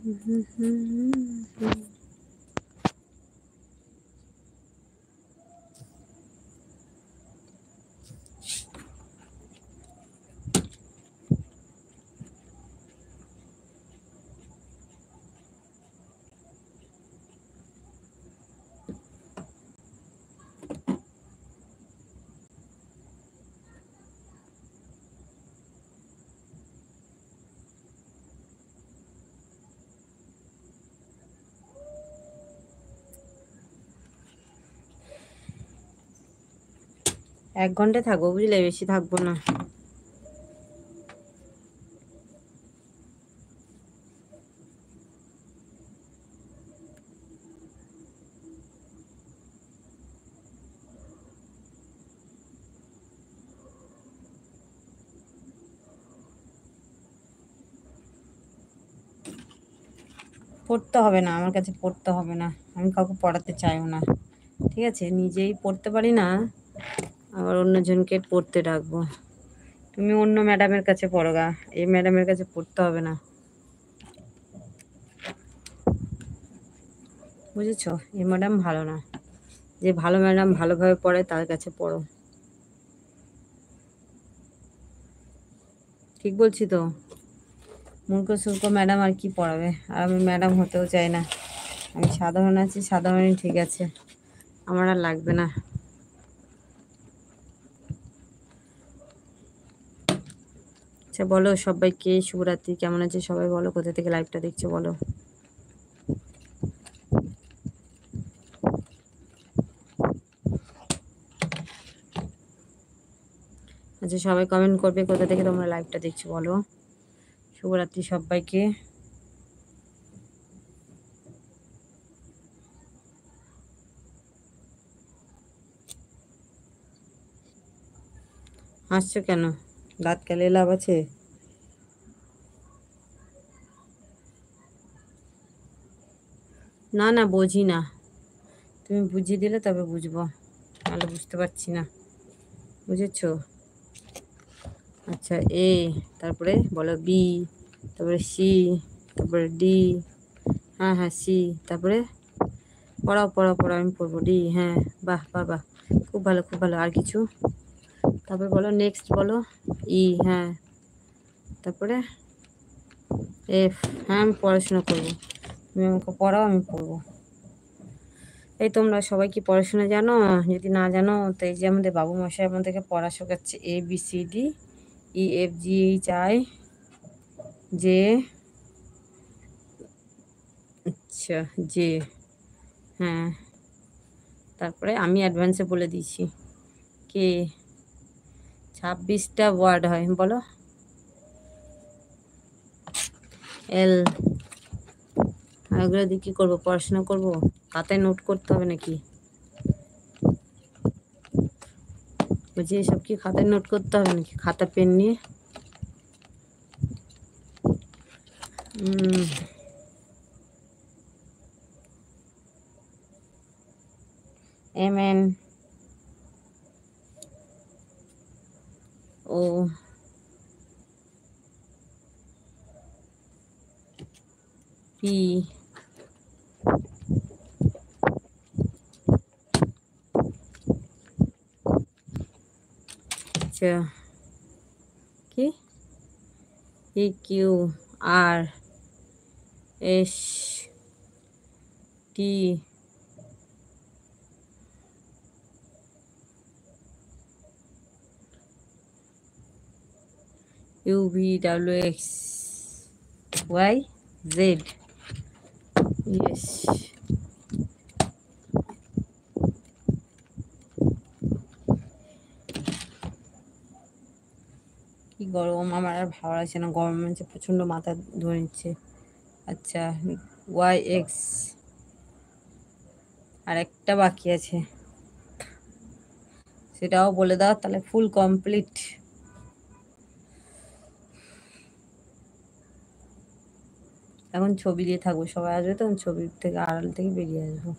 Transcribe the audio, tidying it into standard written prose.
1 ঘন্টা থাকবো বুঝলে, বেশি থাকবো না। পড়তে হবে না, আমার কাছে পড়তে হবে না, আমি কাউকে পড়াতে চাইও না, ঠিক আছে? নিজেই পড়তে পারি না, আবার অন্যজনকে পড়তে ডাকবো। তুমি অন্য ম্যাডামের কাছে পড়ো গা, এই ম্যাডামের কাছে পড়তে হবে না, বুঝেছো? এই ম্যাডাম ভালো না। যে ভালো ম্যাডাম ভালোভাবে পড়ে তার কাছে পড়ো, ঠিক বলছি তো? মূর্খ সূর্খ ম্যাডাম আর কি পড়াবে? আর আমি ম্যাডাম হতেও চাই না, আমি সাধারণ আছি, সাধারণই ঠিক আছে, আমার আর লাগবে না। আচ্ছা বলো সবাইকে শুভরাত্রি, কেমন আছে সবাই বলো, কোথা থেকে লাইভটা দেখছো বলো। আচ্ছা সবাই কমেন্ট করবে কোথা থেকে তোমরা লাইভটা দেখছো বলো। শুভরাত্রি সবাইকে। হাসছো কেন? দাঁত কেলে লাভ আছে? না না, বুঝি না, তুমি বুঝিয়ে দিলে তবে বুঝবো, নাহলে বুঝতে পারছি না, বুঝেছো? আচ্ছা এ, তারপরে বলো বি, তারপরে সি, তারপরে ডি। হ্যাঁ হ্যাঁ সি, তারপরে পড়াও পড়াও পড়াও, আমি পড়বো ডি। হ্যাঁ, বাহ বাহ বাহ, খুব ভালো খুব ভালো। আর কিছু? তারপরে বলো নেক্সট বলো। ই, হ্যাঁ, তারপরে এফ। হ্যাঁ আমি পড়াশোনা করবো, তুমি আমাকে পড়াও, আমি পড়বো। এই তোমরা সবাই কি পড়াশোনা জানো? যদি না জানো তো এই যে আমাদের বাবু মশাই আমাদেরকে পড়া শেখাচ্ছে, A B C D E F G H I J. আচ্ছা জে, হ্যাঁ, তারপরে আমি অ্যাডভান্সে বলে দিয়েছি কে। 26টা ওয়ার্ড হয় বলো। এল। আর ওগুলো দিয়ে কী করবো? পড়াশোনা করবো? খাতায় নোট করতে হবে নাকি? বলছি এসব কি খাতায় নোট করতে হবে নাকি? খাতা পেন নিয়ে এম এন ও পি। আচ্ছা কি? P Q R S T U V W X Y Z. Yes. কি গরম, আমার আর ভালো লাগছে না, গরম হচ্ছে প্রচণ্ড, মাথা ধরে নিচ্ছে। আচ্ছা ওয়াই এক্স, আর একটা বাকি আছে, সেটাও বলে দাও তাহলে ফুল কমপ্লিট। এখন ছবি দিয়ে থাকবো, সবাই আসবে তখন ছবির থেকে আড়াল থেকে বেরিয়ে আসবো।